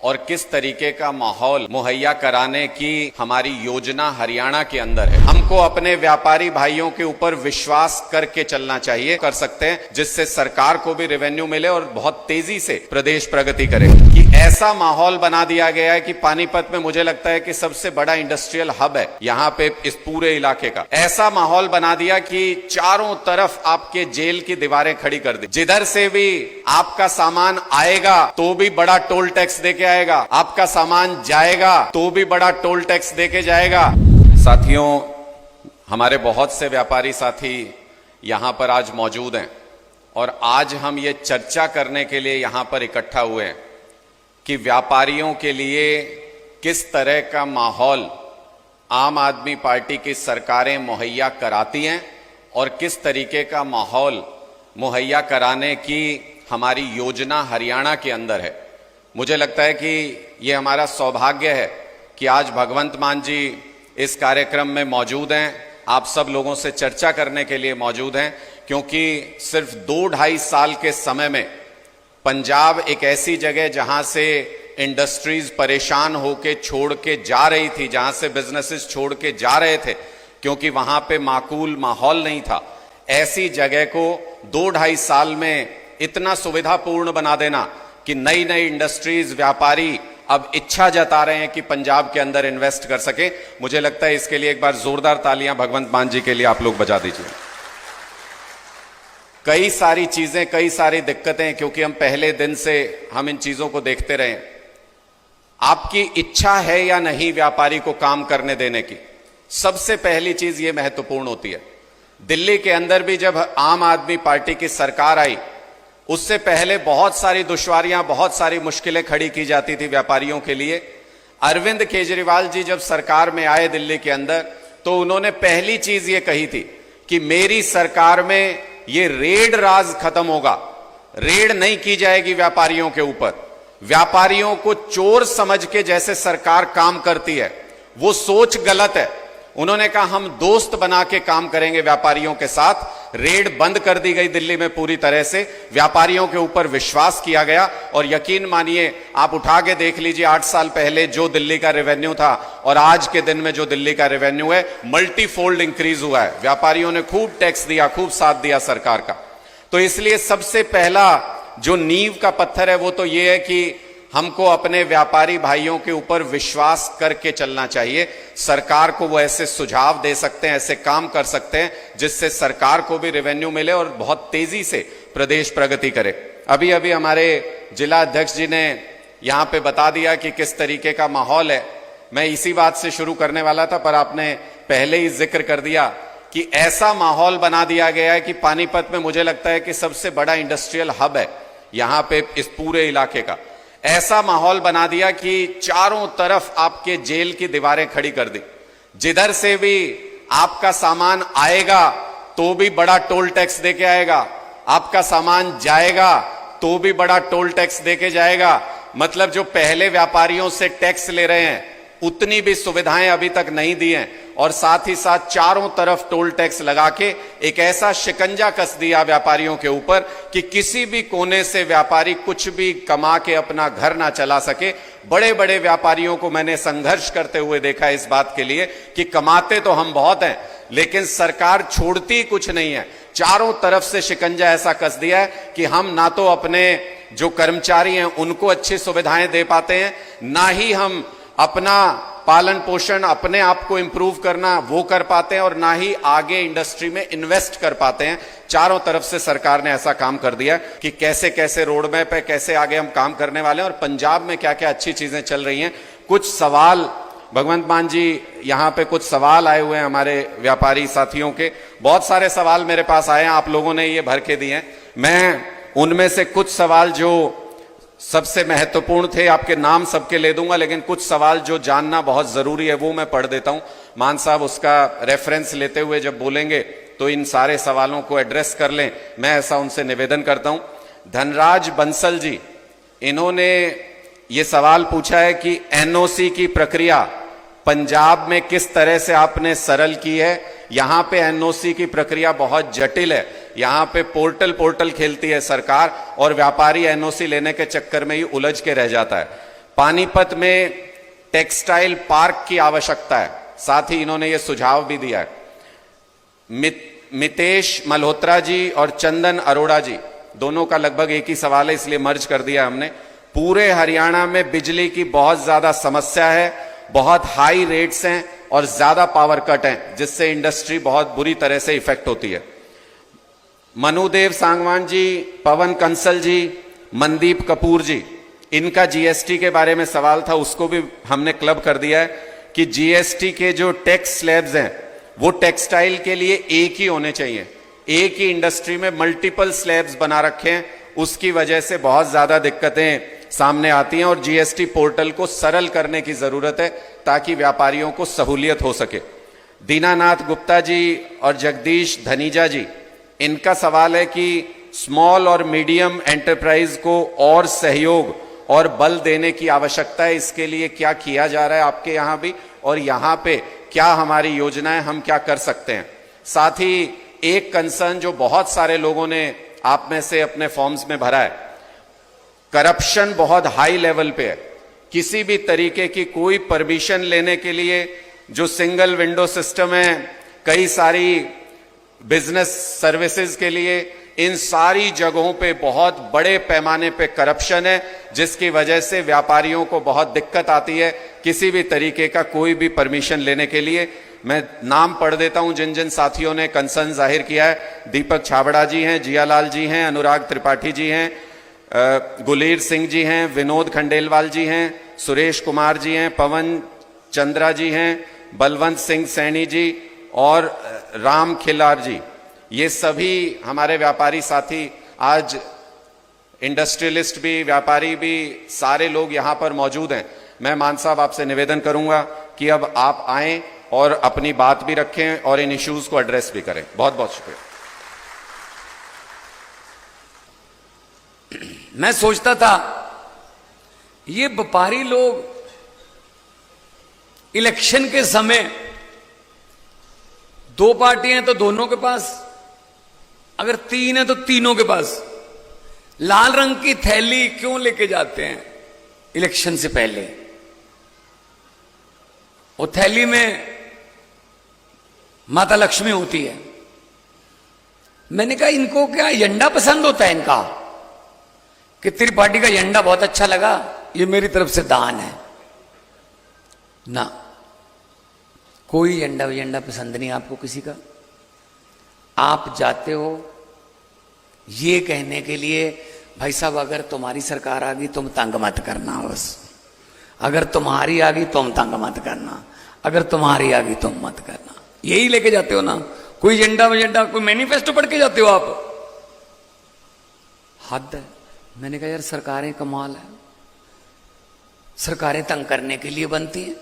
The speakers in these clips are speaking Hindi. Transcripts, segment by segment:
और किस तरीके का माहौल मुहैया कराने की हमारी योजना हरियाणा के अंदर है। हमको अपने व्यापारी भाइयों के ऊपर विश्वास करके चलना चाहिए, कर सकते हैं, जिससे सरकार को भी रेवेन्यू मिले और बहुत तेजी से प्रदेश प्रगति करे। कि ऐसा माहौल बना दिया गया है कि पानीपत में मुझे लगता है कि सबसे बड़ा इंडस्ट्रियल हब है यहाँ पे, इस पूरे इलाके का। ऐसा माहौल बना दिया कि चारों तरफ आपके जेल की दीवारें खड़ी कर दी। जिधर से भी आपका सामान आएगा तो भी बड़ा टोल टैक्स देके आएगा, आपका सामान जाएगा तो भी बड़ा टोल टैक्स देके जाएगा। साथियों, हमारे बहुत से व्यापारी साथी यहां पर आज मौजूद हैं और आज हम ये चर्चा करने के लिए यहां पर इकट्ठा हुए हैं कि व्यापारियों के लिए किस तरह का माहौल आम आदमी पार्टी की सरकारें मुहैया कराती हैं और किस तरीके का माहौल मुहैया कराने की हमारी योजना हरियाणा के अंदर है। मुझे लगता है कि ये हमारा सौभाग्य है कि आज भगवंत मान जी इस कार्यक्रम में मौजूद हैं, आप सब लोगों से चर्चा करने के लिए मौजूद हैं, क्योंकि सिर्फ 2-2.5 साल के समय में पंजाब एक ऐसी जगह जहां से इंडस्ट्रीज परेशान होके छोड़ के जा रही थी, जहां से बिजनेसेस छोड़ के जा रहे थे क्योंकि वहां पे माकूल माहौल नहीं था, ऐसी जगह को 2-2.5 साल में इतना सुविधापूर्ण बना देना कि नई नई इंडस्ट्रीज, व्यापारी अब इच्छा जता रहे हैं कि पंजाब के अंदर इन्वेस्ट कर सके। मुझे लगता है इसके लिए एक बार जोरदार तालियां भगवंत मान जी के लिए आप लोग बजा दीजिए। कई सारी चीजें, कई सारी दिक्कतें, क्योंकि हम पहले दिन से हम इन चीजों को देखते रहे। आपकी इच्छा है या नहीं व्यापारी को काम करने देने की, सबसे पहली चीज ये महत्वपूर्ण होती है। दिल्ली के अंदर भी जब आम आदमी पार्टी की सरकार आई, उससे पहले बहुत सारी दुश्वारियां, बहुत सारी मुश्किलें खड़ी की जाती थी व्यापारियों के लिए। अरविंद केजरीवाल जी जब सरकार में आए दिल्ली के अंदर, तो उन्होंने पहली चीज ये कही थी कि मेरी सरकार में ये रेड राज खत्म होगा, रेड नहीं की जाएगी व्यापारियों के ऊपर। व्यापारियों को चोर समझ के जैसे सरकार काम करती है, वो सोच गलत है। उन्होंने कहा हम दोस्त बना के काम करेंगे व्यापारियों के साथ। रेड बंद कर दी गई दिल्ली में पूरी तरह से, व्यापारियों के ऊपर विश्वास किया गया और यकीन मानिए, आप उठा के देख लीजिए 8 साल पहले जो दिल्ली का रेवेन्यू था और आज के दिन में जो दिल्ली का रेवेन्यू है, मल्टीफोल्ड इंक्रीज हुआ है। व्यापारियों ने खूब टैक्स दिया, खूब साथ दिया सरकार का। तो इसलिए सबसे पहला जो नींव का पत्थर है वो तो ये है कि हमको अपने व्यापारी भाइयों के ऊपर विश्वास करके चलना चाहिए। सरकार को वो ऐसे सुझाव दे सकते हैं, ऐसे काम कर सकते हैं, जिससे सरकार को भी रेवेन्यू मिले और बहुत तेजी से प्रदेश प्रगति करे। अभी अभी हमारे जिला अध्यक्ष जी ने यहां पे बता दिया कि किस तरीके का माहौल है। मैं इसी बात से शुरू करने वाला था, पर आपने पहले ही जिक्र कर दिया कि ऐसा माहौल बना दिया गया है कि पानीपत में मुझे लगता है कि सबसे बड़ा इंडस्ट्रियल हब है यहां पे, इस पूरे इलाके का। ऐसा माहौल बना दिया कि चारों तरफ आपके जेल की दीवारें खड़ी कर दी। जिधर से भी आपका सामान आएगा तो भी बड़ा टोल टैक्स देके आएगा, आपका सामान जाएगा तो भी बड़ा टोल टैक्स देके जाएगा। मतलब जो पहले व्यापारियों से टैक्स ले रहे हैं उतनी भी सुविधाएं अभी तक नहीं दी हैं, और साथ ही साथ चारों तरफ टोल टैक्स लगा के एक ऐसा शिकंजा कस दिया व्यापारियों के ऊपर कि किसी भी कोने से व्यापारी कुछ भी कमा के अपना घर ना चला सके। बड़े बड़े व्यापारियों को मैंने संघर्ष करते हुए देखा इस बात के लिए कि कमाते तो हम बहुत हैं, लेकिन सरकार छोड़ती कुछ नहीं है। चारों तरफ से शिकंजा ऐसा कस दिया है कि हम ना तो अपने जो कर्मचारी हैं उनको अच्छी सुविधाएं दे पाते हैं, ना ही हम अपना पालन पोषण, अपने आप को इंप्रूव करना वो कर पाते हैं, और ना ही आगे इंडस्ट्री में इन्वेस्ट कर पाते हैं। चारों तरफ से सरकार ने ऐसा काम कर दिया कि कैसे कैसे रोड मैप है, कैसे आगे हम काम करने वाले हैं और पंजाब में क्या क्या अच्छी चीजें चल रही हैं। कुछ सवाल भगवंत मान जी, यहाँ पे कुछ सवाल आए हुए हैं हमारे व्यापारी साथियों के, बहुत सारे सवाल मेरे पास आए हैं, आप लोगों ने ये भर के दिए हैं। मैं उनमें से कुछ सवाल जो सबसे महत्वपूर्ण थे, आपके नाम सबके ले दूंगा, लेकिन कुछ सवाल जो जानना बहुत जरूरी है वो मैं पढ़ देता हूं। मान साहब उसका रेफरेंस लेते हुए जब बोलेंगे तो इन सारे सवालों को एड्रेस कर लें, मैं ऐसा उनसे निवेदन करता हूं। धनराज बंसल जी, इन्होंने ये सवाल पूछा है कि एनओसी की प्रक्रिया पंजाब में किस तरह से आपने सरल की है। यहां पे एनओसी की प्रक्रिया बहुत जटिल है, यहां पे पोर्टल खेलती है सरकार और व्यापारी एनओसी लेने के चक्कर में ही उलझ के रह जाता है। पानीपत में टेक्सटाइल पार्क की आवश्यकता है, साथ ही इन्होंने ये सुझाव भी दिया है। मितेश मल्होत्रा जी और चंदन अरोड़ा जी दोनों का लगभग एक ही सवाल है, इसलिए मर्ज कर दिया हमने। पूरे हरियाणा में बिजली की बहुत ज्यादा समस्या है, बहुत हाई रेट्स हैं और ज्यादा पावर कट हैं, जिससे इंडस्ट्री बहुत बुरी तरह से इफेक्ट होती है। मनुदेव सांगवान जी, पवन कंसल जी, मनदीप कपूर जी, इनका जीएसटी के बारे में सवाल था, उसको भी हमने क्लब कर दिया है कि जीएसटी के जो टैक्स स्लैब्स हैं वो टेक्सटाइल के लिए एक ही होने चाहिए। एक ही इंडस्ट्री में मल्टीपल स्लैब्स बना रखे हैं, उसकी वजह से बहुत ज्यादा दिक्कतें सामने आती हैं और जीएसटी पोर्टल को सरल करने की जरूरत है ताकि व्यापारियों को सहूलियत हो सके। दीनानाथ गुप्ता जी और जगदीश धनीजा जी, इनका सवाल है कि स्मॉल और मीडियम एंटरप्राइज को और सहयोग और बल देने की आवश्यकता है, इसके लिए क्या किया जा रहा है आपके यहां भी, और यहां पे क्या हमारी योजनाएं, हम क्या कर सकते हैं। साथ ही एक कंसर्न जो बहुत सारे लोगों ने आप में से अपने फॉर्म्स में भरा है, करप्शन बहुत हाई लेवल पे है। किसी भी तरीके की कोई परमिशन लेने के लिए जो सिंगल विंडो सिस्टम है, कई सारी बिजनेस सर्विसेज के लिए, इन सारी जगहों पे बहुत बड़े पैमाने पे करप्शन है, जिसकी वजह से व्यापारियों को बहुत दिक्कत आती है किसी भी तरीके का कोई भी परमिशन लेने के लिए। मैं नाम पढ़ देता हूं जिन जिन साथियों ने कंसर्न जाहिर किया है। दीपक छाबड़ा जी हैं, जियालाल जी हैं, अनुराग त्रिपाठी जी हैं, गुलेर सिंह जी हैं, विनोद खंडेलवाल जी हैं, सुरेश कुमार जी हैं, पवन चंद्रा जी हैं, बलवंत सिंह सैनी जी और राम खिलार जी। ये सभी हमारे व्यापारी साथी, आज इंडस्ट्रियलिस्ट भी, व्यापारी भी, सारे लोग यहां पर मौजूद हैं। मैं मान साहब आपसे निवेदन करूंगा कि अब आप आएं और अपनी बात भी रखें और इन इश्यूज को एड्रेस भी करें। बहुत बहुत शुक्रिया। मैं सोचता था ये व्यापारी लोग इलेक्शन के समय, दो पार्टियां हैं तो दोनों के पास, अगर तीन है तो तीनों के पास लाल रंग की थैली क्यों लेके जाते हैं इलेक्शन से पहले? वो थैली में माता लक्ष्मी होती है। मैंने कहा इनको क्या एजेंडा पसंद होता है इनका, कि त्रिपाठी का एजेंडा बहुत अच्छा लगा, ये मेरी तरफ से दान है ना। कोई एजेंडा पसंद नहीं आपको किसी का। आप जाते हो ये कहने के लिए, भाई साहब अगर तुम्हारी सरकार आ गई तुम तंग मत करना, बस अगर तुम्हारी आ गई तुम तंग मत करना, अगर तुम्हारी आ गई तुम मत करना, यही लेके जाते हो ना। कोई एजेंडा कोई मैनिफेस्टो पढ़ के जाते हो आप? हद है। मैंने कहा यार सरकारें कमाल है, सरकारें तंग करने के लिए बनती हैं,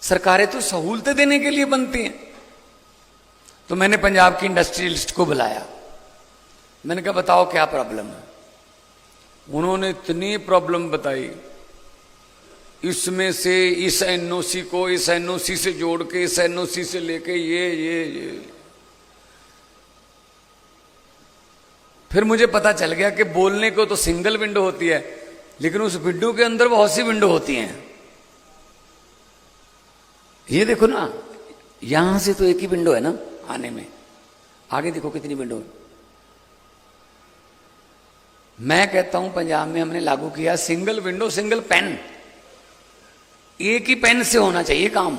सरकारें तो सहूलतें देने के लिए बनती हैं। तो मैंने पंजाब की इंडस्ट्रियलिस्ट को बुलाया, मैंने कहा बताओ क्या प्रॉब्लम है। उन्होंने इतनी प्रॉब्लम बताई, इसमें से इस एनओसी को इस एनओसी से जोड़ के, इस एनओसी से लेके ये फिर मुझे पता चल गया कि बोलने को तो सिंगल विंडो होती है, लेकिन उस विंडो के अंदर बहुत सी विंडो होती हैं। ये देखो ना, यहां से तो एक ही विंडो है ना आने में, आगे देखो कितनी विंडो है। मैं कहता हूं पंजाब में हमने लागू किया सिंगल विंडो सिंगल पेन। एक ही पेन से होना चाहिए काम।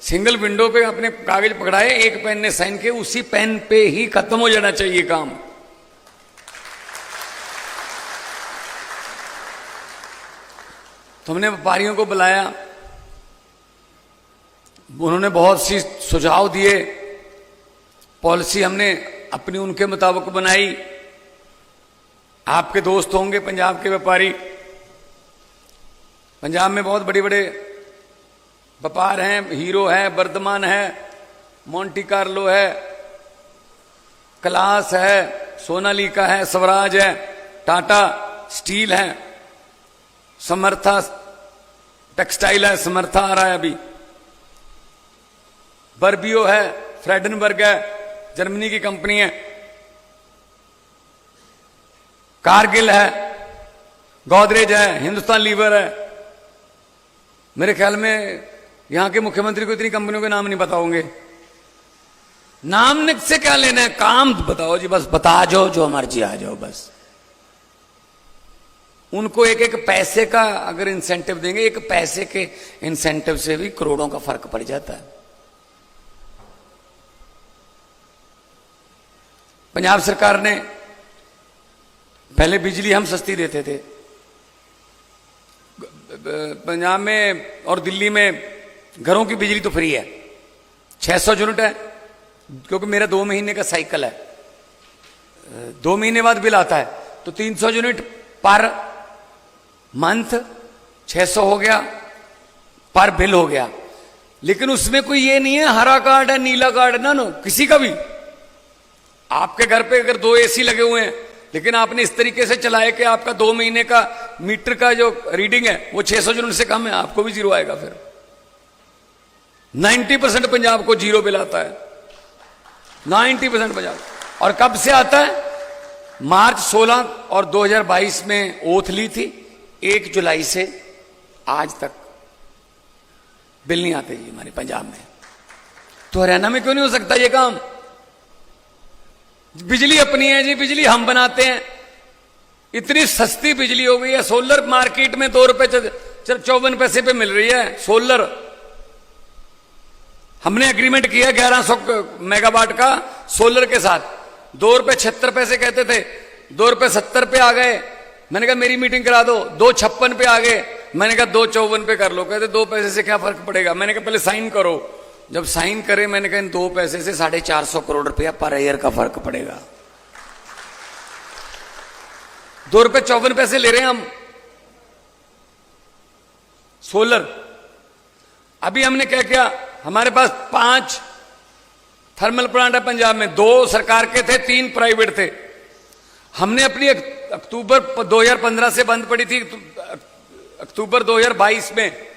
सिंगल विंडो पे अपने कागज पकड़ाए, एक पेन ने साइन किए, उसी पेन पे ही खत्म हो जाना चाहिए काम। तो हमने व्यापारियों को बुलाया, उन्होंने बहुत सी सुझाव दिए, पॉलिसी हमने अपनी उनके मुताबिक बनाई। आपके दोस्त होंगे पंजाब के व्यापारी, पंजाब में बहुत बड़े बड़े व्यापार हैं, हीरो है, वर्धमान है, मोंटी कार्लो है, क्लास है, सोनालिका है, स्वराज है, टाटा स्टील है, समर्था टेक्सटाइल है, समर्था आ रहा है अभी, बर्बियो है, फ्रेडनबर्ग है, जर्मनी की कंपनी है, कारगिल है, गोदरेज है, हिंदुस्तान लीवर है। मेरे ख्याल में यहां के मुख्यमंत्री को इतनी कंपनियों के नाम नहीं पता होंगे। नाम से क्या लेना है, काम बताओ जी, बस बता जाओ, जो मर्जी आ जाओ बस। उनको एक एक पैसे का अगर इंसेंटिव देंगे, एक पैसे के इंसेंटिव से भी करोड़ों का फर्क पड़ जाता है। पंजाब सरकार ने पहले बिजली हम सस्ती देते थे, पंजाब में और दिल्ली में घरों की बिजली तो फ्री है, 600 यूनिट है, क्योंकि मेरा 2 महीने का साइकिल है, 2 महीने बाद बिल आता है, तो 300 यूनिट पर मंथ 600 हो गया, पर बिल हो गया। लेकिन उसमें कोई ये नहीं है हरा कार्ड है नीला कार्ड है, ना किसी का भी। आपके घर पे अगर 2 एसी लगे हुए हैं, लेकिन आपने इस तरीके से चलाया कि आपका 2 महीने का मीटर का जो रीडिंग है वो 600 यूनिट से कम है, आपको भी जीरो आएगा। फिर 90% पंजाब को जीरो बिल आता है, 90% पंजाब। और कब से आता है? मार्च 16 और 2022 में ओथ ली थी, 1 जुलाई से आज तक बिल नहीं आते जी हमारे पंजाब में। तो हरियाणा में क्यों नहीं हो सकता ये काम? बिजली अपनी है जी, बिजली हम बनाते हैं, इतनी सस्ती बिजली हो गई है। सोलर मार्केट में 2 रुपए 54 पैसे पे मिल रही है सोलर। हमने एग्रीमेंट किया 1100 मेगावाट का सोलर के साथ, 2 रुपए 76 पैसे कहते थे, 2 रुपए 70 पे आ गए। मैंने कहा मेरी मीटिंग करा दो, 256 पे आ गए। मैंने कहा 254 पे कर लो। कहते 2 पैसे से क्या फर्क पड़ेगा। मैंने कहा पहले साइन करो। जब साइन करे, मैंने कहा इन 2 पैसे से 450 करोड़ रुपया पर ईयर का फर्क पड़ेगा। 2 रुपए 54 पैसे ले रहे हैं हम सोलर। अभी हमने क्या किया, हमारे पास 5 थर्मल प्लांट है पंजाब में, 2 सरकार के थे, 3 प्राइवेट थे। हमने अपनी अक्टूबर 2015 से बंद पड़ी थी, अक्टूबर 2022 में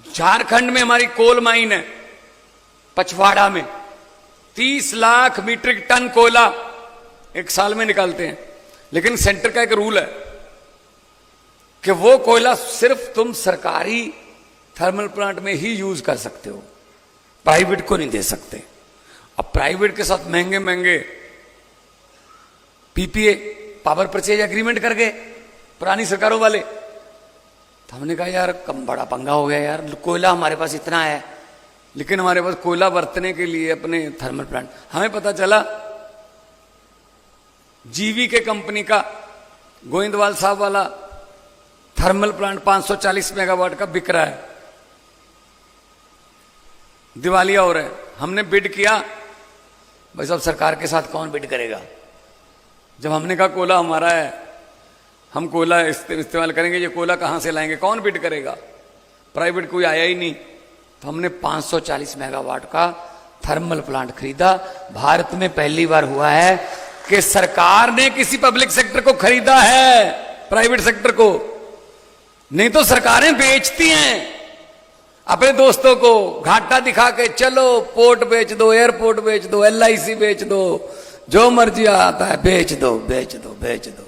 झारखंड में हमारी कोल माइन है पचवाड़ा में, 30 लाख मीट्रिक टन कोयला एक साल में निकालते हैं। लेकिन सेंटर का एक रूल है कि वो कोयला सिर्फ तुम सरकारी थर्मल प्लांट में ही यूज कर सकते हो, प्राइवेट को नहीं दे सकते। अब प्राइवेट के साथ महंगे महंगे पीपीए, पावर परचेज एग्रीमेंट कर गए पुरानी सरकारों वाले। तो हमने कहा यार कम बड़ा पंगा हो गया यार, कोयला हमारे पास इतना है, लेकिन हमारे पास कोयला बरतने के लिए अपने थर्मल प्लांट। हमें पता चला जीवी के कंपनी का गोविंदवाल साहब वाला थर्मल प्लांट 540 मेगावाट का बिक रहा है, दिवालिया हो रहा है। हमने बिड किया, भाई साहब सरकार के साथ कौन बिड करेगा। जब हमने कहा कोयला हमारा है, हम कोयला इस्तेमाल करेंगे, ये कोयला कहां से लाएंगे, कौन बिड करेगा। प्राइवेट कोई आया ही नहीं। तो हमने 540 मेगावाट का थर्मल प्लांट खरीदा। भारत में पहली बार हुआ है कि सरकार ने किसी पब्लिक सेक्टर को खरीदा है प्राइवेट सेक्टर को। नहीं तो सरकारें बेचती हैं अपने दोस्तों को, घाटा दिखा के चलो पोर्ट बेच दो, एयरपोर्ट बेच दो, LIC बेच दो, जो मर्जी आता है बेच दो बेच दो बेच दो।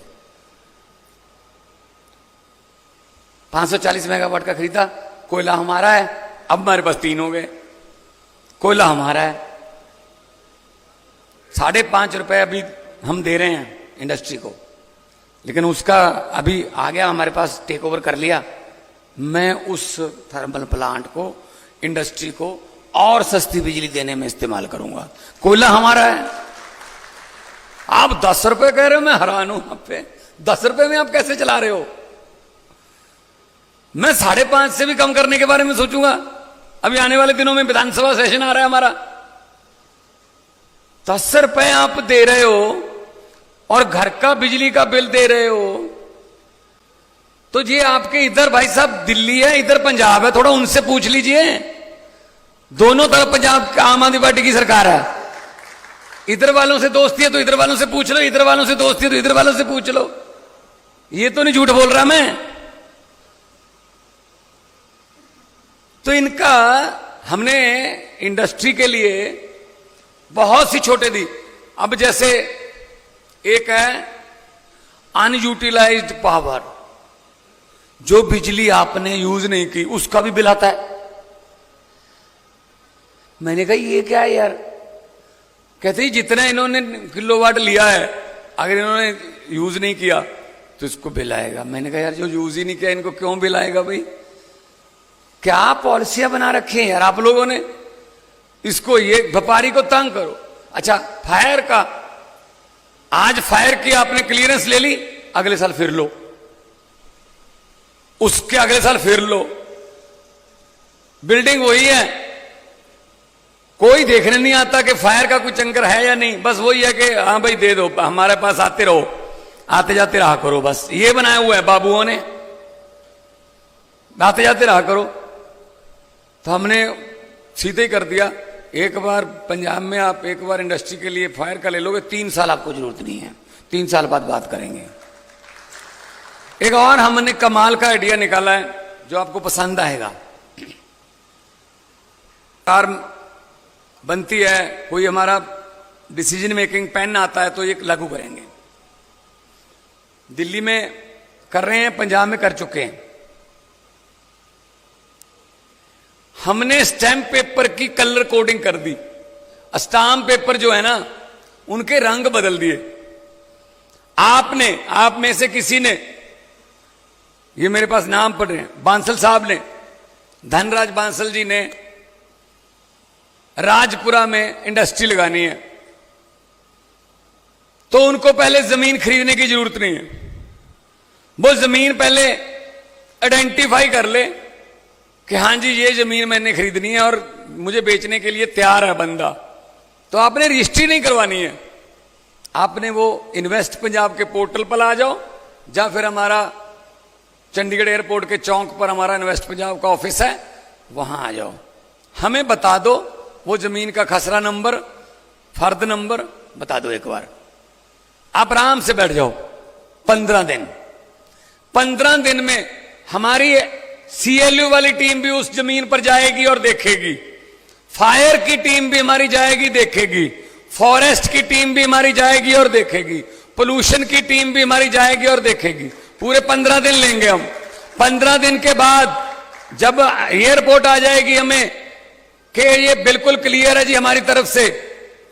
540 मेगावाट का खरीदा, कोयला हमारा है। अब हमारे पास 3 हो गए, कोयला हमारा है। 5.5 रुपए अभी हम दे रहे हैं इंडस्ट्री को, लेकिन उसका अभी आ गया हमारे पास, टेक ओवर कर लिया। मैं उस थर्मल प्लांट को, इंडस्ट्री को और सस्ती बिजली देने में इस्तेमाल करूंगा। कोयला हमारा है। आप 10 रुपए कह रहे हो, मैं हैरान हूं आप पे। 10 रुपए में आप कैसे चला रहे हो? मैं 5.5 से भी कम करने के बारे में सोचूंगा। अभी आने वाले दिनों में विधानसभा सेशन आ रहा है हमारा। 10 रुपए आप दे रहे हो और घर का बिजली का बिल दे रहे हो, तो ये आपके इधर भाई साहब दिल्ली है, इधर पंजाब है, थोड़ा उनसे पूछ लीजिए। दोनों तरफ पंजाब आम आदमी पार्टी की सरकार है। इधर वालों से दोस्ती है तो इधर वालों से पूछ लो, इधर वालों से दोस्ती है तो इधर वालों से पूछ लो। ये तो नहीं झूठ बोल रहा मैं। तो इनका हमने इंडस्ट्री के लिए बहुत सी छोटे दी। अब जैसे एक है अनयूटिलाइज्ड पावर, जो बिजली आपने यूज नहीं की उसका भी बिल आता है। मैंने कहा ये क्या है यार? कहते ही जितना इन्होंने किलोवाट लिया है अगर इन्होंने यूज नहीं किया तो इसको बिल आएगा। मैंने कहा यार जो यूज ही नहीं किया इनको क्यों बिल आएगा भाई? क्या पॉलिसियां बना रखी हैं यार आप लोगों ने? इसको ये व्यापारी को तंग करो। अच्छा फायर का, आज फायर की आपने क्लियरेंस ले ली, अगले साल फिर लो, उसके अगले साल फिर लो, बिल्डिंग वही है, कोई देखने नहीं आता कि फायर का कुछ चंकर है या नहीं, बस वही है कि हाँ भाई दे दो, हमारे पास आते रहो, आते जाते रहा करो, बस ये बनाया हुआ है बाबुओं ने, आते जाते रहा करो। तो हमने सीधे ही कर दिया, एक बार पंजाब में आप एक बार इंडस्ट्री के लिए फायर का ले लोगे 3 साल आपको जरूरत नहीं है, 3 साल बाद बात करेंगे। एक और हमने कमाल का आइडिया निकाला है जो आपको पसंद आएगा। कार बनती है, कोई हमारा डिसीजन मेकिंग पेन आता है तो ये लागू करेंगे। दिल्ली में कर रहे हैं, पंजाब में कर चुके हैं। हमने स्टैम्प पेपर की कलर कोडिंग कर दी। स्टाम्प पेपर जो है ना उनके रंग बदल दिए। आपने, आप में से किसी ने, ये मेरे पास नाम पढ़ रहे हैं, बांसल साहब ने, धनराज बांसल जी ने राजपुरा में इंडस्ट्री लगानी है तो उनको पहले जमीन खरीदने की जरूरत नहीं है। वो जमीन पहले आइडेंटिफाई कर ले कि हाँ जी ये जमीन मैंने खरीदनी है और मुझे बेचने के लिए तैयार है बंदा, तो आपने रजिस्ट्री नहीं करवानी है। आपने वो इन्वेस्ट पंजाब के पोर्टल पर आ जाओ, या फिर हमारा चंडीगढ़ एयरपोर्ट के चौक पर हमारा इन्वेस्ट पंजाब का ऑफिस है, वहां आ जाओ, हमें बता दो वो जमीन का खसरा नंबर, फर्द नंबर बता दो एक बार, आप आराम से बैठ जाओ। 15 दिन में हमारी CLU वाली टीम भी उस जमीन पर जाएगी और देखेगी, फायर की टीम भी हमारी जाएगी देखेगी, फॉरेस्ट की टीम भी हमारी जाएगी और देखेगी, पोल्यूशन की टीम भी हमारी जाएगी और देखेगी। पूरे 15 दिन लेंगे हम। 15 दिन के बाद जब एयरपोर्ट आ जाएगी हमें कि ये बिल्कुल क्लियर है जी हमारी तरफ से,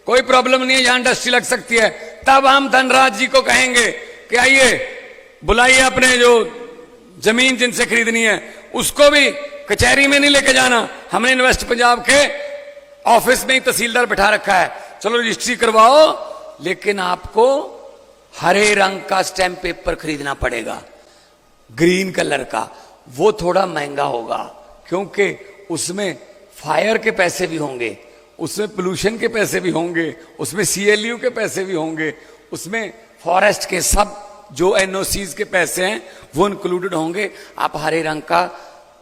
कोई प्रॉब्लम नहीं है, यहां इंडस्ट्री लग सकती है, तब हम धनराज जी को कहेंगे कि आइए बुलाइए अपने जो जमीन जिनसे खरीदनी है, उसको भी कचहरी में नहीं लेके जाना, हमने इन्वेस्ट पंजाब के ऑफिस में ही तहसीलदार बिठा रखा है, चलो रजिस्ट्री करवाओ, लेकिन आपको हरे रंग का स्टैम्प पेपर खरीदना पड़ेगा, ग्रीन कलर का। वो थोड़ा महंगा होगा क्योंकि उसमें फायर के पैसे भी होंगे, उसमें पोल्यूशन के पैसे भी होंगे, उसमें CLU के पैसे भी होंगे, उसमें फॉरेस्ट के सब जो NOCs के पैसे हैं वो इंक्लूडेड होंगे। आप हरे रंग का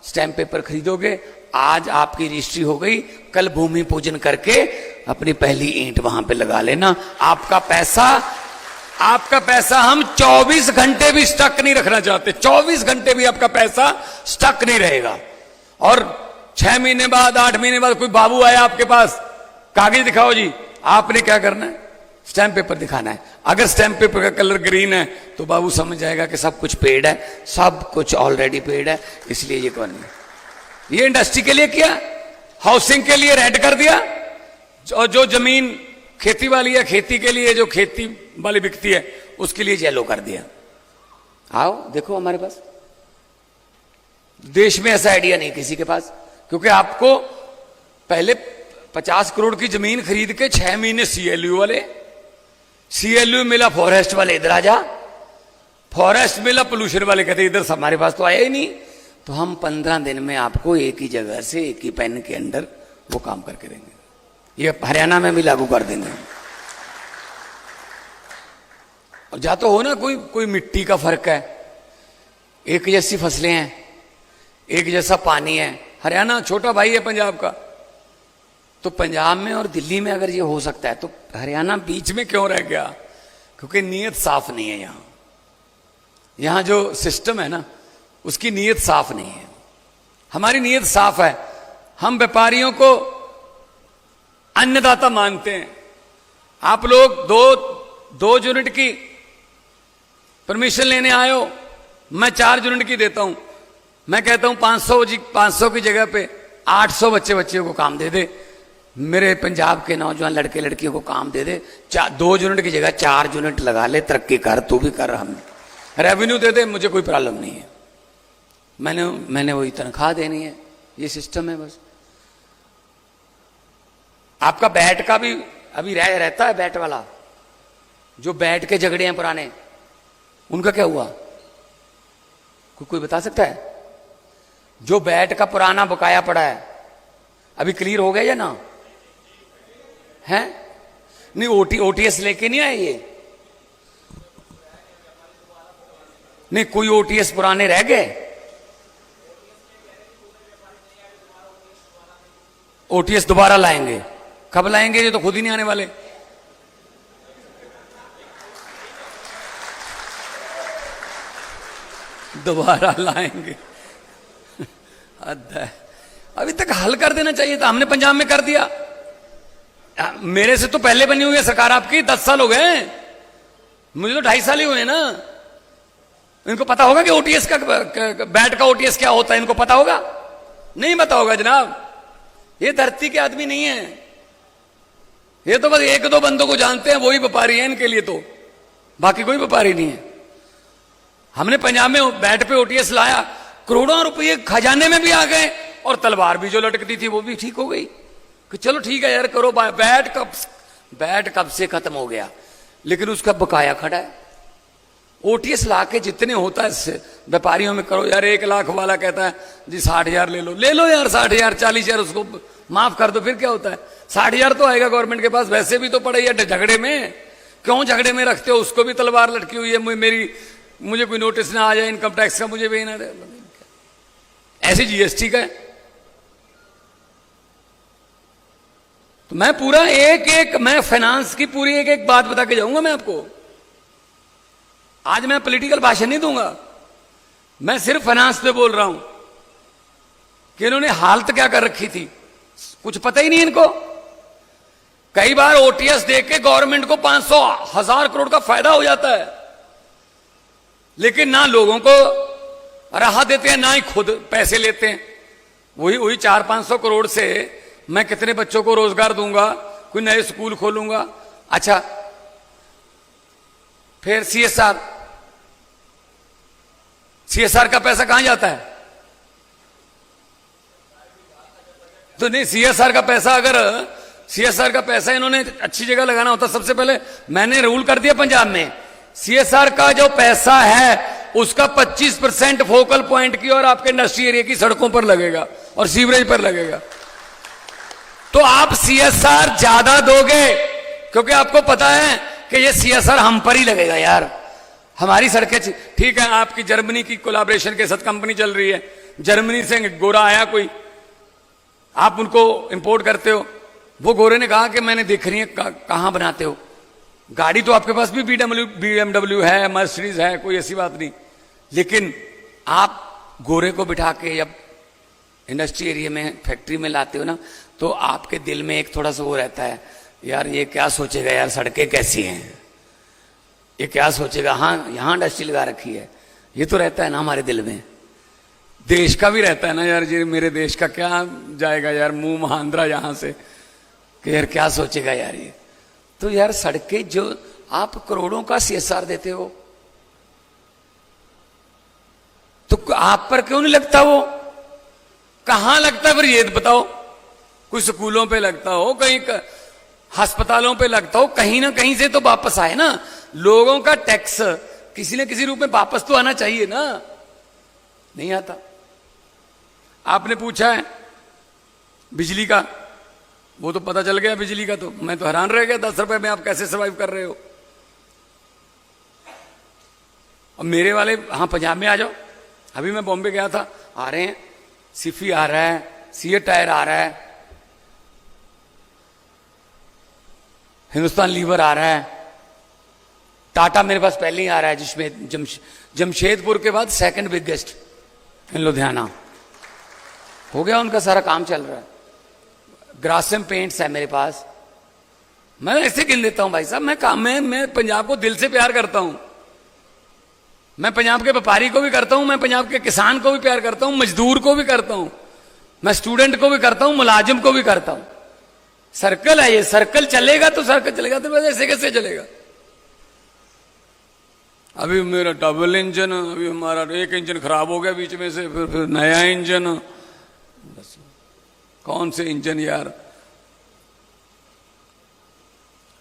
स्टैम्प पेपर खरीदोगे, आज आपकी रजिस्ट्री हो गई, कल भूमि पूजन करके अपनी पहली ईंट वहां पे लगा लेना। आपका पैसा हम 24 घंटे भी स्टक नहीं रखना चाहते, 24 घंटे भी आपका पैसा स्टक नहीं रहेगा। और 6 महीने बाद, 8 महीने बाद कोई बाबू आया आपके पास, कागज दिखाओ जी, आपने क्या करना है? स्टैम्प पेपर दिखाना है। अगर स्टैम्प पेपर का कलर ग्रीन है तो बाबू समझ जाएगा कि सब कुछ पेड है, सब कुछ ऑलरेडी पेड है, इसलिए ये कौन है। ये इंडस्ट्री के लिए किया, हाउसिंग के लिए रेड कर दिया, और जो जमीन खेती वाली है, खेती के लिए जो खेती वाली बिकती है उसके लिए येलो कर दिया। आओ देखो हमारे पास, देश में ऐसा आइडिया नहीं किसी के पास, क्योंकि आपको पहले 50 करोड़ की जमीन खरीद के 6 महीने CLU वाले, CLU मिला फॉरेस्ट वाले इधर आ जा, फॉरेस्ट मिला पोल्यूशन वाले कहते इधर हमारे पास तो आया ही नहीं। तो हम 15 दिन में आपको एक ही जगह से एक ही पेन के अंदर वो काम करके देंगे। ये हरियाणा में भी लागू कर देंगे। और जा तो हो ना, कोई मिट्टी का फर्क है, एक जैसी फसलें हैं, एक जैसा पानी है, हरियाणा छोटा भाई है पंजाब का, तो पंजाब में और दिल्ली में अगर ये हो सकता है तो हरियाणा बीच में क्यों रह गया? क्योंकि नीयत साफ नहीं है। यहां जो सिस्टम है ना उसकी नीयत साफ नहीं है। हमारी नीयत साफ है, हम व्यापारियों को अन्नदाता मानते हैं। आप लोग दो यूनिट की परमिशन लेने आयो, मैं 4 यूनिट की देता हूं। मैं कहता हूं 500 की जगह पे 800 बच्चियों को काम दे दे। मेरे पंजाब के नौजवान लड़के लड़कियों को काम दे दे। 2 यूनिट की जगह 4 यूनिट लगा ले, तरक्की कर, तू भी कर, हम रेवेन्यू दे दे, मुझे कोई प्रॉब्लम नहीं है। मैंने वही तनख्वाह देनी है, ये सिस्टम है बस। आपका बैट का भी अभी रहता है, बैट वाला जो बैट के झगड़े हैं पुराने, उनका क्या हुआ? कोई बता सकता है? जो बैट का पुराना बकाया पड़ा है अभी क्लियर हो गया या ना है? नहीं, ओटीएस लेके नहीं आए ये? नहीं, कोई ओटीएस पुराने रह गए? ओटीएस दोबारा लाएंगे? कब लाएंगे? ये तो खुद ही नहीं आने वाले। दोबारा लाएंगे। अभी तक हल कर देना चाहिए था, हमने पंजाब में कर दिया। मेरे से तो पहले बनी हुई है सरकार आपकी, 10 साल हो गए, मुझे तो 2.5 साल ही हुए ना। इनको पता होगा कि ओटीएस का, बैट का ओटीएस क्या होता है, इनको पता होगा? नहीं पता होगा जनाब। ये धरती के आदमी नहीं है, ये तो बस 1-2 बंदों को जानते हैं, वही व्यापारी है इनके लिए, तो बाकी कोई व्यापारी नहीं है। हमने पंजाब में बैट पे ओटीएस लाया, करोड़ों रुपये खजाने में भी आ गए, और तलवार भी जो लटकती थी वो भी ठीक हो गई कि चलो ठीक है यार करो। बैट कब से खत्म हो गया, लेकिन उसका बकाया खड़ा है। ओटीएस ला के जितने होता है व्यापारियों में करो यार। 1 लाख वाला कहता है जी 60,000 ले लो यार, 60,000 40,000 उसको माफ कर दो, फिर क्या होता है? 60,000 तो आएगा गवर्नमेंट के पास, वैसे भी तो पड़े है झगड़े में। क्यों झगड़े में रखते हो? उसको भी तलवार लटकी हुई है, मुझे कोई नोटिस ना आ जाए इनकम टैक्स का, मुझे भी ना दे। ऐसे जीएसटी का है। तो मैं पूरा मैं फाइनेंस की पूरी एक बात बता के जाऊंगा मैं आपको। आज मैं पॉलिटिकल भाषण नहीं दूंगा, मैं सिर्फ फाइनेंस पे बोल रहा हूं कि इन्होंने हालत क्या कर रखी थी, कुछ पता ही नहीं इनको। कई बार ओटीएस देके गवर्नमेंट को 500,000 करोड़ का फायदा हो जाता है, लेकिन ना लोगों को राहत देते हैं, ना ही खुद पैसे लेते हैं। वही 400-500 करोड़ से मैं कितने बच्चों को रोजगार दूंगा, कोई नए स्कूल खोलूंगा। अच्छा, फिर सीएसआर का पैसा कहां जाता है? तो नहीं, सीएसआर का पैसा इन्होंने अच्छी जगह लगाना होता। सबसे पहले मैंने रूल कर दिया पंजाब में, सीएसआर का जो पैसा है उसका 25% फोकल पॉइंट की और आपके इंडस्ट्री एरिया की सड़कों पर लगेगा और सीवरेज पर लगेगा। तो आप सीएसआर ज्यादा दोगे, क्योंकि आपको पता है कि ये सीएसआर हम पर ही लगेगा यार, हमारी सड़कें। ठीक है, आपकी जर्मनी की कोलैबोरेशन के साथ कंपनी चल रही है, जर्मनी से गोरा आया कोई, आप उनको इंपोर्ट करते हो। वो गोरे ने कहा कि मैंने देख रही है कहां बनाते हो, गाड़ी तो आपके पास भी BMW है, मर्सिडीज है, कोई ऐसी बात नहीं, लेकिन आप गोरे को बिठा के जब इंडस्ट्री एरिया में फैक्ट्री में लाते हो ना, तो आपके दिल में एक थोड़ा सा वो रहता है, यार ये क्या सोचेगा, यार सड़कें कैसी हैं, ये क्या सोचेगा, हाँ यहां इंडस्ट्री लगा रखी है, ये तो रहता है ना हमारे दिल में। देश का भी रहता है ना यार, जी मेरे देश का क्या जाएगा यार मुंह महांद्रा यहां से, कि यार क्या सोचेगा यार ये। तो यार सड़कें जो आप करोड़ों का सीएसआर देते हो, तो आप पर क्यों नहीं लगता? वो कहां लगता है फिर ये बताओ? कोई स्कूलों पे लगता हो, कहीं अस्पतालों पे लगता हो, कहीं ना कहीं से तो वापस आए ना। लोगों का टैक्स किसी न किसी रूप में वापस तो आना चाहिए ना, नहीं आता। आपने पूछा है बिजली का, वो तो पता चल गया बिजली का, तो मैं तो हैरान रह गया, 10 रुपए में आप कैसे सर्वाइव कर रहे हो। और मेरे वाले हाँ पंजाब में आ जाओ, अभी मैं बॉम्बे गया था, आ रहे हैं सिफी आ रहा है, सीएट टायर आ रहा है, हिंदुस्तान लीवर आ रहा है, टाटा मेरे पास पहले ही आ रहा है, जिसमें जमशेदपुर के बाद 2nd बिगेस्ट इन लुधियाना हो गया, उनका सारा काम चल रहा है। ग्रासिम पेंट्स है मेरे पास, मैं ऐसे गिन लेता हूं भाई साहब। मैं पंजाब को दिल से प्यार करता हूं, मैं पंजाब के व्यापारी को भी करता हूं, मैं पंजाब के किसान को भी प्यार करता हूं, मजदूर को भी करता हूं, मैं स्टूडेंट को भी करता हूं, मुलाजिम को भी करता हूं। सर्कल है ये, सर्कल चलेगा तो सर्कल चलेगा, तो ऐसे कैसे चलेगा? अभी मेरा डबल इंजन, अभी हमारा एक इंजन खराब हो गया बीच में से, फिर नया इंजन। बस कौन से इंजन यार?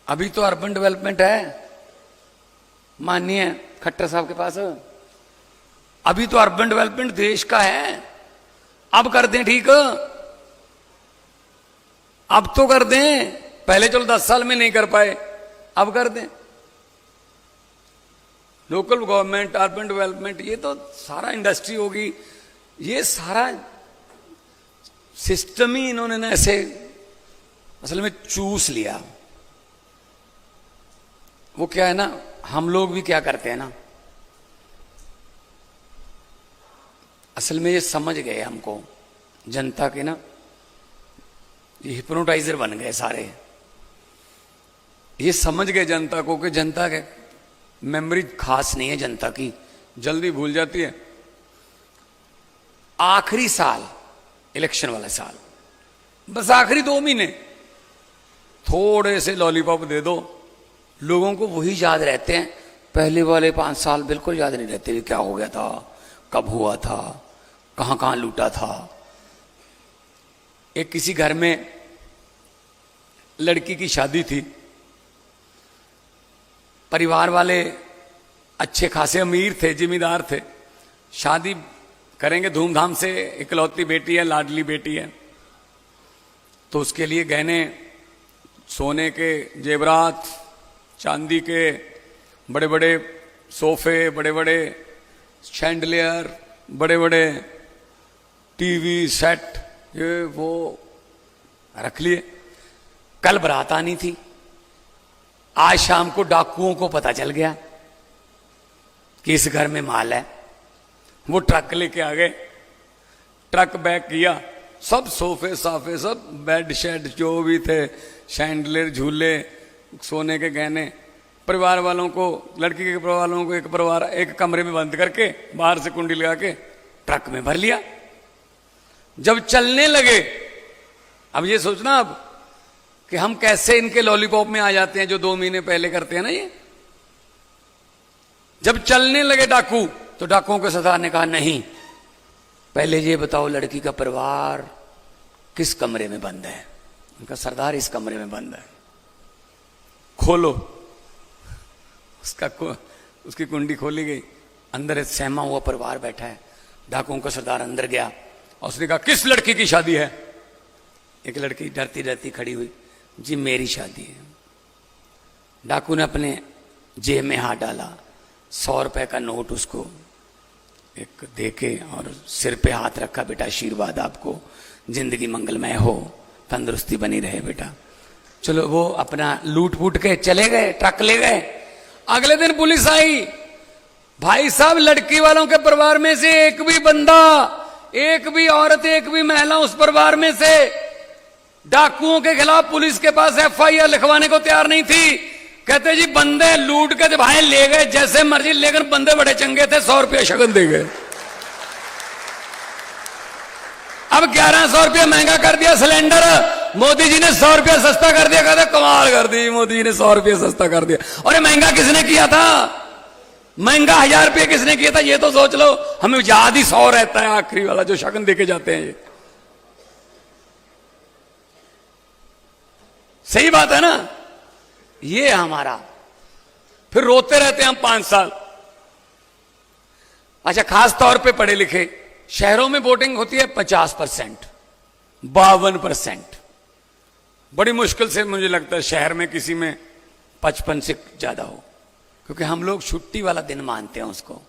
अभी तो अर्बन डेवलपमेंट है, माननीय खट्टर साहब के पास, अभी तो अर्बन डेवलपमेंट देश का है। अब कर दें ठीक, अब तो कर दें, पहले चलो 10 साल में नहीं कर पाए, अब कर दें। लोकल गवर्नमेंट, अर्बन डेवलपमेंट, ये तो सारा इंडस्ट्री होगी, ये सारा सिस्टम ही इन्होंने ना ऐसे असल में चूस लिया। वो क्या है ना, हम लोग भी क्या करते हैं ना, असल में ये समझ गए हमको, जनता के ना ये हिप्नोटाइजर बन गए सारे। ये समझ गए जनता को कि जनता के मेमोरी खास नहीं है, जनता की जल्दी भूल जाती है। आखिरी साल, इलेक्शन वाला साल, बस आखिरी 2 महीने थोड़े से लॉलीपॉप दे दो, लोगों को वही याद रहते हैं। पहले वाले 5 साल बिल्कुल याद नहीं रहते, क्या हो गया था, कब हुआ था, कहां कहां लूटा था। एक किसी घर में लड़की की शादी थी, परिवार वाले अच्छे खासे अमीर थे, जिम्मेदार थे, शादी करेंगे धूमधाम से, इकलौती बेटी है, लाडली बेटी है, तो उसके लिए गहने, सोने के जेवरात, चांदी के बड़े बड़े सोफे, बड़े बड़े शैंडलियर, बड़े बड़े टीवी सेट, ये वो रख लिए। कल बारात आनी थी, आज शाम को डाकुओं को पता चल गया कि इस घर में माल है। वो ट्रक लेके आ गए, ट्रक बैक किया, सब सोफे साफे, सब बेड शेड जो भी थे, शैंडलियर, झूले, सोने के गहने, परिवार वालों को, लड़की के परिवार वालों को एक कमरे में बंद करके बाहर से कुंडी लगा के ट्रक में भर लिया। जब चलने लगे, अब ये सोचना अब कि हम कैसे इनके लॉलीपॉप में आ जाते हैं, जो 2 महीने पहले करते हैं ना ये। जब चलने लगे डाकू, तो डाकुओं के सरदार ने कहा नहीं, पहले ये बताओ लड़की का परिवार किस कमरे में बंद है। उनका सरदार इस कमरे में बंद है, खोलो। उसकी कुंडी खोली गई, अंदर एक सहमा हुआ परिवार बैठा है। डाकुओं का सरदार अंदर गया और उसने कहा किस लड़की की शादी है। एक लड़की डरती डरती खड़ी हुई, जी मेरी शादी है। डाकू ने अपने जेब में हाथ डाला, 100 रुपए का नोट उसको एक देके और सिर पे हाथ रखा, बेटा आशीर्वाद आपको, जिंदगी मंगलमय हो, तंदुरुस्ती बनी रहे बेटा। चलो वो अपना लूट फूट के चले गए, ट्रक ले गए। अगले दिन पुलिस आई, भाई साहब लड़की वालों के परिवार में से एक भी बंदा, एक भी औरत, एक भी महिला उस परिवार में से डाकुओं के खिलाफ पुलिस के पास FIR लिखवाने को तैयार नहीं थी। कहते जी बंदे लूट के भाई ले गए जैसे मर्जी, लेकिन बंदे बड़े चंगे थे, 100 रुपया शगन दे गए। अब 1100 रुपया महंगा कर दिया सिलेंडर, मोदी जी ने 100 रुपया सस्ता कर दिया। कहते कमाल कर दी, मोदी जी ने 100 रुपया सस्ता कर दिया। और ये महंगा किसने किया था? महंगा 1000 रुपये किसने किया था? ये तो सोच लो। हमें याद ही 100 रहता है, आखिरी वाला जो शगन देके जाते हैं। ये सही बात है ना? ये हमारा, फिर रोते रहते हैं हम 5 साल। अच्छा, खास तौर पे पढ़े लिखे शहरों में वोटिंग होती है 50%, 52%। बड़ी मुश्किल से मुझे लगता है शहर में किसी में 55 से ज्यादा हो, क्योंकि हम लोग छुट्टी वाला दिन मानते हैं उसको,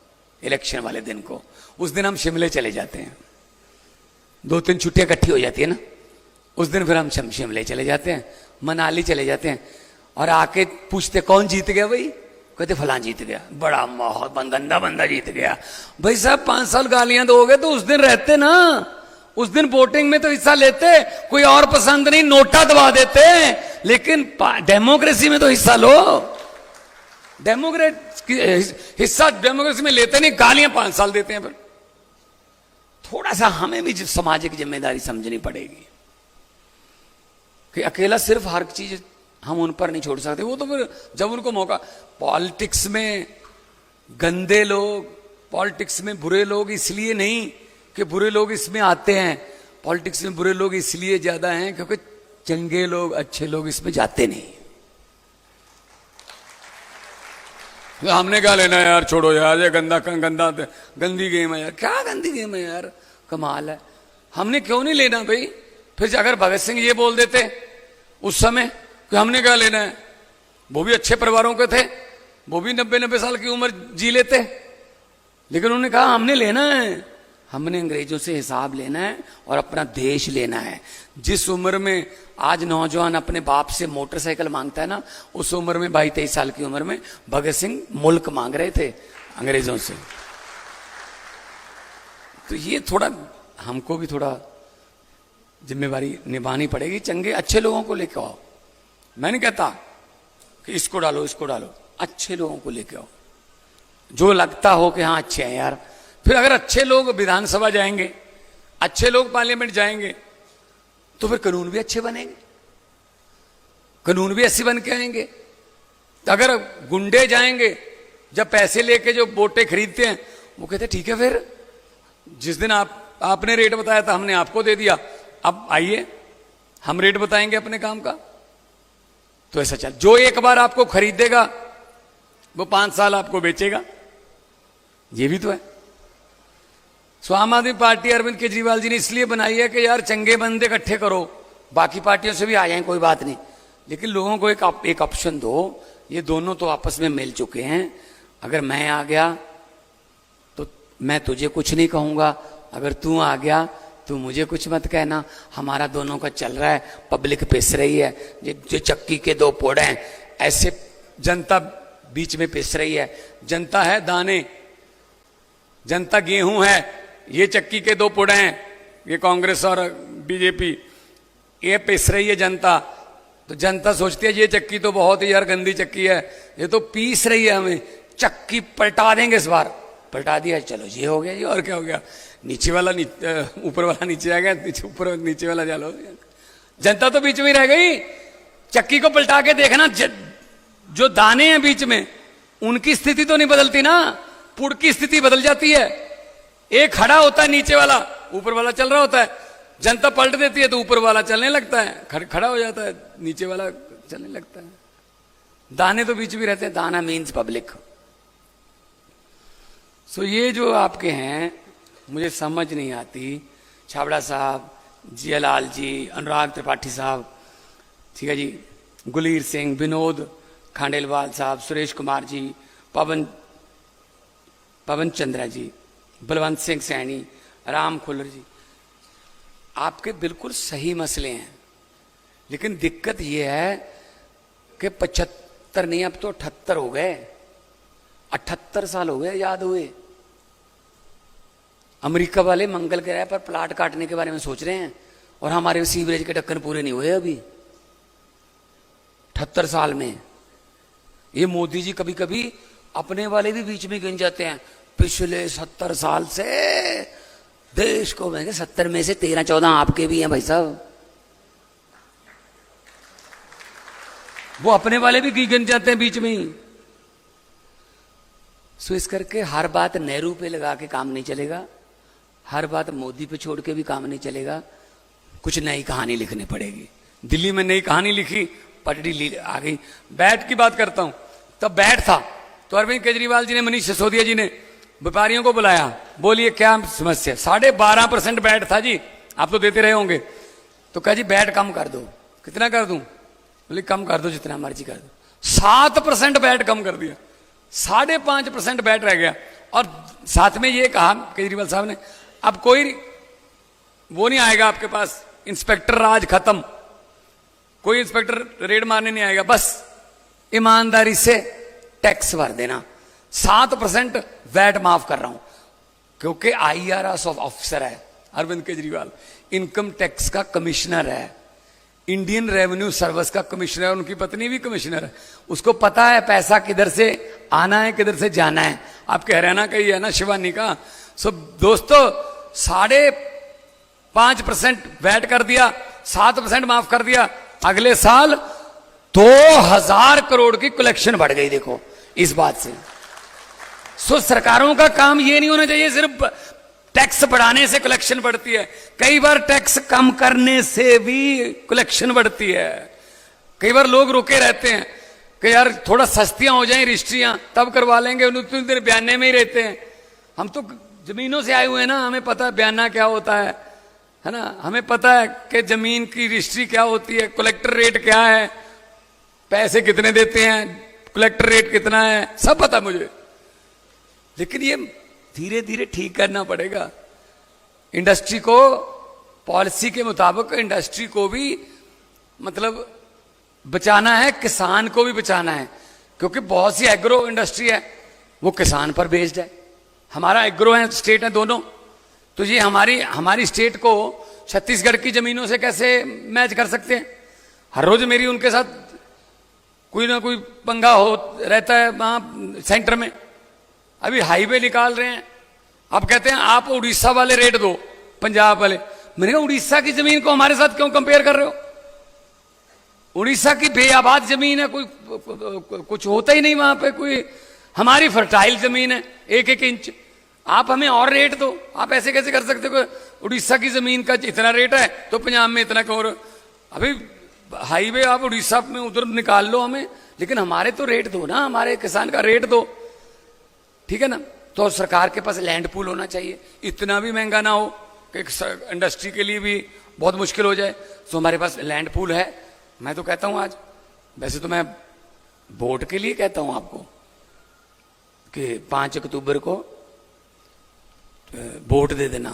इलेक्शन वाले दिन को। उस दिन हम शिमले चले जाते हैं, 2-3 छुट्टियां इकट्ठी हो जाती है ना, उस दिन फिर हम शिमले चले जाते हैं, मनाली चले जाते हैं। और आके पूछते कौन जीत गया भाई? कहते फलां जीत गया, बड़ा माहौल, गंदा बंदा जीत गया। भाई साहब 5 साल गालियां दोगे तो उस दिन रहते ना, उस दिन वोटिंग में तो हिस्सा लेते। कोई और पसंद नहीं, नोटा दबा देते, लेकिन डेमोक्रेसी में तो हिस्सा लो। डेमोक्रेट हिस्सा डेमोक्रेसी में लेते नहीं, गालियां 5 साल देते हैं। फिर थोड़ा सा हमें भी सामाजिक जिम्मेदारी समझनी पड़ेगी कि अकेला सिर्फ हर चीज हम उन पर नहीं छोड़ सकते। वो तो फिर जब उनको मौका, पॉलिटिक्स में गंदे लोग, पॉलिटिक्स में बुरे लोग इसलिए नहीं कि बुरे लोग इसमें आते हैं, पॉलिटिक्स में बुरे लोग इसलिए ज्यादा हैं क्योंकि चंगे लोग, अच्छे लोग इसमें जाते नहीं। हमने क्या लेना है यार, छोड़ो यार, ये गंदी गेम है यार। क्या गंदी गेम है यार, कमाल है। हमने क्यों नहीं लेना भाई? फिर अगर भगत सिंह ये बोल देते उस समय कि हमने क्या लेना है, वो भी अच्छे परिवारों के थे, वो भी 90-90 साल की उम्र जी लेते, लेकिन उन्होंने कहा हमने लेना है, हमने अंग्रेजों से हिसाब लेना है और अपना देश लेना है। जिस उम्र में आज नौजवान अपने बाप से मोटरसाइकिल मांगता है ना, उस उम्र में 22-23 साल की उम्र में भगत सिंह मुल्क मांग रहे थे अंग्रेजों से। तो ये थोड़ा हमको भी थोड़ा जिम्मेवारी निभानी पड़ेगी। चंगे अच्छे लोगों को लेके आओ। मैं नहीं कहता कि इसको डालो इसको डालो, अच्छे लोगों को लेके आओ जो लगता हो कि हाँ अच्छे हैं यार। फिर अगर अच्छे लोग विधानसभा जाएंगे, अच्छे लोग पार्लियामेंट जाएंगे, तो फिर कानून भी अच्छे बनेंगे, कानून भी ऐसे बन के आएंगे। तो अगर गुंडे जाएंगे, जब पैसे लेके जो वोटें खरीदते हैं, वो कहते ठीक है, फिर जिस दिन आपने रेट बताया था हमने आपको दे दिया, अब आइए हम रेट बताएंगे अपने काम का। तो ऐसा चल, जो एक बार आपको खरीदेगा वो 5 साल आपको बेचेगा, ये भी तो है। सो आम आदमी पार्टी अरविंद केजरीवाल जी ने इसलिए बनाई है कि यार चंगे बंदे इकट्ठे करो, बाकी पार्टियों से भी आ जाएं कोई बात नहीं, लेकिन लोगों को एक ऑप्शन दो। ये दोनों तो आपस में मिल चुके हैं। अगर मैं आ गया तो मैं तुझे कुछ नहीं कहूंगा, अगर तू आ गया तो मुझे कुछ मत कहना। हमारा दोनों का चल रहा है, पब्लिक पिस रही है, जो चक्की के 2 पोड़ हैं, ऐसे जनता बीच में पिस रही है। जनता है दाने, जनता गेहूं है, ये चक्की के 2 पोड़ हैं, ये कांग्रेस और बीजेपी, ये पिस रही है जनता। तो जनता सोचती है ये चक्की तो बहुत ही यार गंदी चक्की है, ये तो पीस रही है, हमें चक्की पलटा देंगे इस बार। पलटा दिया, चलो ये हो गया जी, और क्या हो गया, नीचे वाला ऊपर वाला नीचे आ गया, ऊपर नीचे वाला चलो। जनता तो बीच में रह गई। चक्की को पलटा के देखना, जो दाने हैं बीच में उनकी स्थिति तो नहीं बदलती ना, पुड़ की स्थिति बदल जाती है। एक खड़ा होता है, नीचे वाला, ऊपर वाला चल रहा होता है, जनता पलट देती है तो ऊपर वाला चलने लगता है, खड़ा हो जाता है, नीचे वाला चलने लगता है। दाने तो बीच में रहते हैं, दाना मीन्स पब्लिक। सो ये जो आपके हैं मुझे समझ नहीं आती। छाबड़ा साहब, जियालाल जी, अनुराग त्रिपाठी साहब, ठीक है जी, गुलीर सिंह, विनोद खांडेलवाल साहब, सुरेश कुमार जी, पवन चंद्रा जी, बलवंत सिंह सैनी, राम खुल्लर जी, आपके बिल्कुल सही मसले हैं, लेकिन दिक्कत यह है कि 75 नहीं, अब तो 78 हो गए, 78 साल हो गए याद हुए। अमेरिका वाले मंगल ग्रह पर प्लाट काटने के बारे में सोच रहे हैं और हमारे सीवरेज के ढक्कन पूरे नहीं हुए अभी 78 साल में। ये मोदी जी कभी कभी अपने वाले भी बीच में गिन जाते हैं। पिछले 70 साल से देश को, मैं 70 में से 13-14 आपके भी हैं भाई साहब, वो अपने वाले भी गिन जाते हैं बीच में ही। सो इस करके हर बात नेहरू पे लगा के काम नहीं चलेगा, हर बात मोदी पे छोड़ के भी काम नहीं चलेगा, कुछ नई कहानी लिखनी पड़ेगी। दिल्ली में नई कहानी लिखी, पटड़ी आ गई। बैट की बात करता हूं, तब बैट था तो अरविंद केजरीवाल जी ने, मनीष सिसोदिया जी ने व्यापारियों को बुलाया, बोलिए क्या समस्या। 12.5% बैट था जी, आप तो देते रहे होंगे। तो कहा जी बैट कम कर दो। कितना कर दूं? बोले कम कर दो जितना मर्जी कर दो। 7% बैट कम कर दिया, 5.5% बैट रह गया। और साथ में ये कहा केजरीवाल साहब ने, अब कोई वो नहीं आएगा आपके पास, इंस्पेक्टर राज खत्म, कोई इंस्पेक्टर रेड मारने नहीं आएगा, बस ईमानदारी से टैक्स भर देना। 7% वैट माफ कर रहा हूं, क्योंकि IRS ऑफिसर है अरविंद केजरीवाल, इनकम टैक्स का कमिश्नर है, इंडियन रेवेन्यू सर्विस का कमिश्नर, उनकी पत्नी भी कमिश्नर है, उसको पता है पैसा किधर से आना है किधर से जाना है। आपके हरियाणा का ही है ना शिवानी का। सो दोस्तों 5.5% वैट कर दिया, 7% माफ कर दिया, अगले साल 2000 करोड़ की कलेक्शन बढ़ गई। देखो इस बात से। सो सरकारों का काम ये नहीं होना चाहिए सिर्फ टैक्स बढ़ाने से कलेक्शन बढ़ती है, कई बार टैक्स कम करने से भी कलेक्शन बढ़ती है। कई बार लोग रुके रहते हैं कि यार थोड़ा सस्तियां हो जाएं रजिस्ट्रियां तब करवा लेंगे, उतनी देर बयाने में ही रहते हैं। हम तो जमीनों से आए हुए हैं ना, हमें पता है बयाना क्या होता है ना, हमें पता है कि जमीन की रजिस्ट्री क्या होती है, कलेक्टर रेट क्या है, पैसे कितने देते हैं, कलेक्टर रेट कितना है, सब पता मुझे। लेकिन ये धीरे धीरे ठीक करना पड़ेगा। इंडस्ट्री को पॉलिसी के मुताबिक इंडस्ट्री को भी मतलब बचाना है, किसान को भी बचाना है, क्योंकि बहुत सी एग्रो इंडस्ट्री है वो किसान पर बेस्ड है। हमारा एग्रो है, स्टेट है दोनों, तो ये हमारी स्टेट को छत्तीसगढ़ की जमीनों से कैसे मैच कर सकते हैं। हर रोज मेरी उनके साथ कोई ना कोई पंगा हो रहता है वहां सेंटर में। अभी हाईवे निकाल रहे हैं, अब कहते हैं आप उड़ीसा वाले रेट दो, पंजाब वाले। मैंने कहा उड़ीसा की जमीन को हमारे साथ क्यों कंपेयर कर रहे हो? उड़ीसा की बेआबाद जमीन है, कोई कुछ होता ही नहीं वहां पे, कोई हमारी फर्टाइल जमीन है 1-1 इंच, आप हमें और रेट दो। आप ऐसे कैसे कर सकते हो? उड़ीसा की जमीन का इतना रेट है तो पंजाब में इतना क्यों? अभी हाईवे आप उड़ीसा में उधर निकाल लो हमें, लेकिन हमारे तो रेट दो ना, हमारे किसान का रेट दो, ठीक है ना। तो सरकार के पास लैंड पूल होना चाहिए, इतना भी महंगा ना हो कि इंडस्ट्री के लिए भी बहुत मुश्किल हो जाए। तो हमारे पास लैंड पूल है। मैं तो कहता हूं आज, वैसे तो मैं वोट के लिए कहता हूं आपको कि 5 अक्टूबर को वोट दे देना,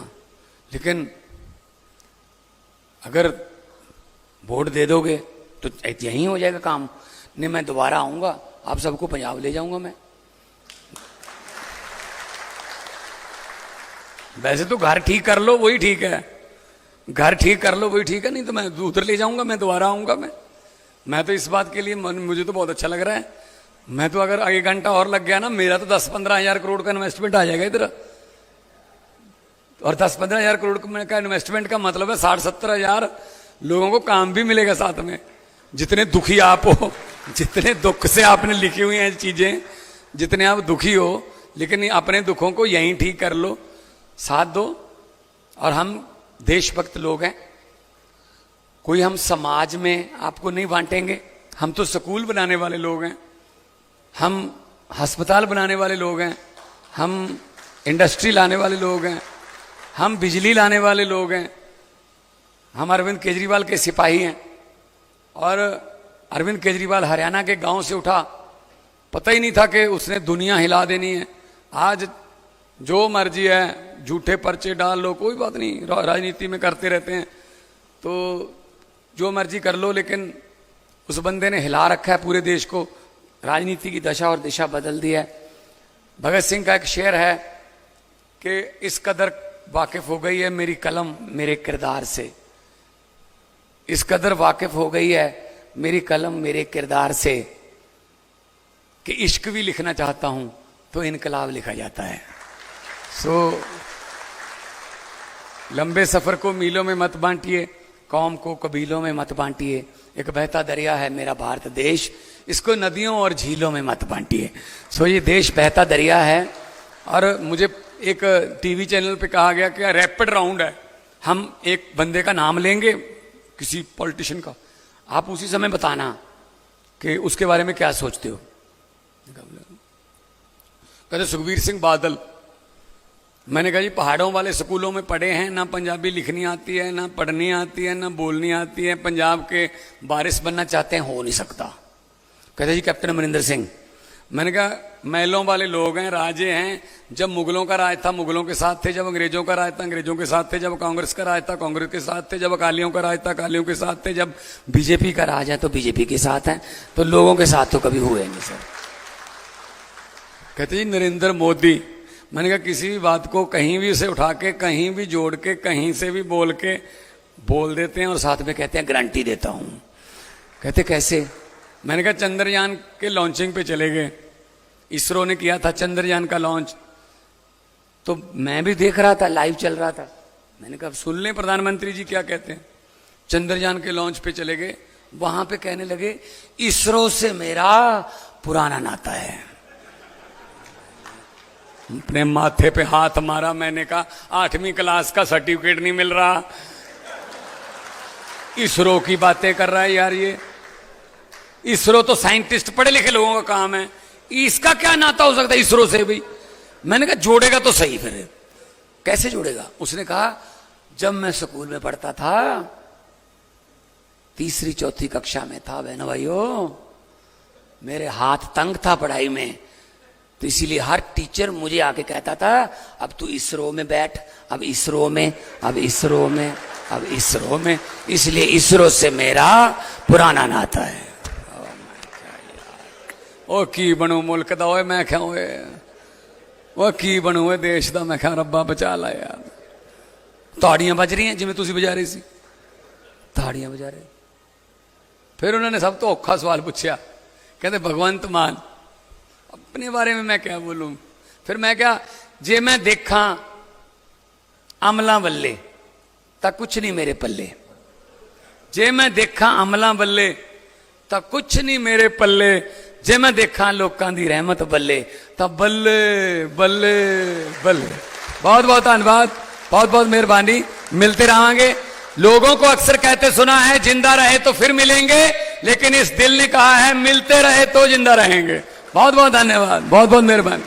लेकिन अगर वोट दे दोगे तो यहीं हो जाएगा काम। नहीं, मैं दोबारा आऊंगा, आप सबको पंजाब ले जाऊंगा मैं। वैसे तो घर ठीक कर लो वही ठीक है, घर ठीक कर लो वही ठीक है, नहीं तो मैं उधर ले जाऊंगा, मैं दोबारा आऊंगा। मैं तो इस बात के लिए मुझे तो बहुत अच्छा लग रहा है। मैं तो अगर 1 घंटा और लग गया ना, मेरा तो 10-15 हजार करोड़ का इन्वेस्टमेंट आ जाएगा इधर। और 10-15 हजार करोड़ का इन्वेस्टमेंट का मतलब है 60-70 हजार लोगों को काम भी मिलेगा साथ में। जितने दुखी आप हो, जितने दुख से आपने लिखी हुई हैं चीजें, जितने आप दुखी हो, लेकिन अपने दुखों को यहीं ठीक कर लो, साथ दो। और हम देशभक्त लोग हैं, कोई हम समाज में आपको नहीं बांटेंगे। हम तो स्कूल बनाने वाले लोग हैं, हम अस्पताल बनाने वाले लोग हैं, हम इंडस्ट्री लाने वाले लोग हैं, हम बिजली लाने वाले लोग हैं। हम अरविंद केजरीवाल के सिपाही हैं। और अरविंद केजरीवाल हरियाणा के गांव से उठा, पता ही नहीं था कि उसने दुनिया हिला देनी है। आज जो मर्जी है, झूठे पर्चे डाल लो, कोई बात नहीं, राजनीति में करते रहते हैं तो जो मर्जी कर लो, लेकिन उस बंदे ने हिला रखा है पूरे देश को, राजनीति की दशा और दिशा बदल दी है। भगत सिंह का एक शेर है कि इस कदर वाकिफ हो गई है मेरी कलम मेरे किरदार से, इस कदर वाकिफ हो गई है मेरी कलम मेरे किरदार से कि इश्क भी लिखना चाहता हूं तो इनकलाब लिखा जाता है। लंबे सफर को मीलों में मत बांटिए, कौम को कबीलों में मत बांटिए। एक बहता दरिया है मेरा भारत देश, इसको नदियों और झीलों में मत बांटिए। ये देश बहता दरिया है। और मुझे एक टीवी चैनल पे कहा गया कि रैपिड राउंड है, हम एक बंदे का नाम लेंगे, किसी पॉलिटिशियन का, आप उसी समय बताना कि उसके बारे में क्या सोचते हो। कहते सुखबीर सिंह बादल। मैंने कहा जी पहाड़ों वाले स्कूलों में पढ़े हैं, ना पंजाबी लिखनी आती है, ना पढ़नी आती है, ना बोलनी आती है, पंजाब के वारिस बनना चाहते हैं, हो नहीं सकता। कहते जी कैप्टन अमरिंदर सिंह। मैंने कहा महलों वाले लोग हैं, राजे हैं। जब मुगलों का राज था मुगलों के साथ थे, जब अंग्रेजों का राज था अंग्रेजों के साथ थे, जब कांग्रेस का राज था कांग्रेस के साथ थे, जब अकालियों का राज था अकालियों के साथ थे, जब बीजेपी का राज है तो बीजेपी के साथ है, तो लोगों के साथ तो कभी हुए नहीं सर। कहते जी नरेंद्र मोदी। मैंने कहा किसी भी बात को कहीं भी उसे उठा के, कहीं भी जोड़ के, कहीं से भी बोल के बोल देते हैं और साथ में कहते हैं गारंटी देता हूं। कहते कैसे? मैंने कहा चंद्रयान के लॉन्चिंग पे चले गए, इसरो ने किया था चंद्रयान का लॉन्च, तो मैं भी देख रहा था, लाइव चल रहा था। मैंने कहा सुन लें प्रधानमंत्री जी क्या कहते हैं। चंद्रयान के लॉन्च पे चले गए, वहां पे कहने लगे इसरो से मेरा पुराना नाता है। अपने माथे पे हाथ मारा, मैंने कहा 8वीं क्लास का सर्टिफिकेट नहीं मिल रहा, इसरो की बातें कर रहा है यार ये। इसरो तो साइंटिस्ट पढ़े लिखे लोगों का काम है, इसका क्या नाता हो सकता है इसरो से भी? मैंने कहा जोड़ेगा तो सही, फिर कैसे जोड़ेगा? उसने कहा जब मैं स्कूल में पढ़ता था, 3री 4थी कक्षा में था बहनों भाइयों, मेरे हाथ तंग था पढ़ाई में, तो इसीलिए हर टीचर मुझे आके कहता था अब तू इसरो में बैठ, अब इसरो में, अब इसरो में, अब इसरो में, इसलिए इसरो से मेरा पुराना नाता है। ओ की बनू मुल्क दा ओए, मैं क्या ओए वो की बनू है देश दा, मैं क्या रब्बा बचा ला यार। ताड़ियां बज रही हैं जिवें तुसी बजा रही सी, ताड़ियां बजा रहे। फिर उन्होंने सब तो औखा सवाल पूछा, कहते भगवंत मान अपने बारे में मैं क्या बोलूं। फिर मैं क्या, जे मैं देखा अमला बल्ले तक कुछ नहीं मेरे पल्ले, जे मैं देखा अमला बल्ले तक कुछ नहीं मेरे पल्ले, जे मैं देखा लोकां दी रहमत बल्ले तब बल्ले बल्ले बल्ले। बहुत बहुत धन्यवाद, बहुत बहुत मेहरबानी, मिलते रहेंगे। लोगों को अक्सर कहते सुना है जिंदा रहे तो फिर मिलेंगे, लेकिन इस दिल ने कहा है मिलते रहे तो जिंदा रहेंगे। बहुत बहुत धन्यवाद, बहुत बहुत मेहरबानी।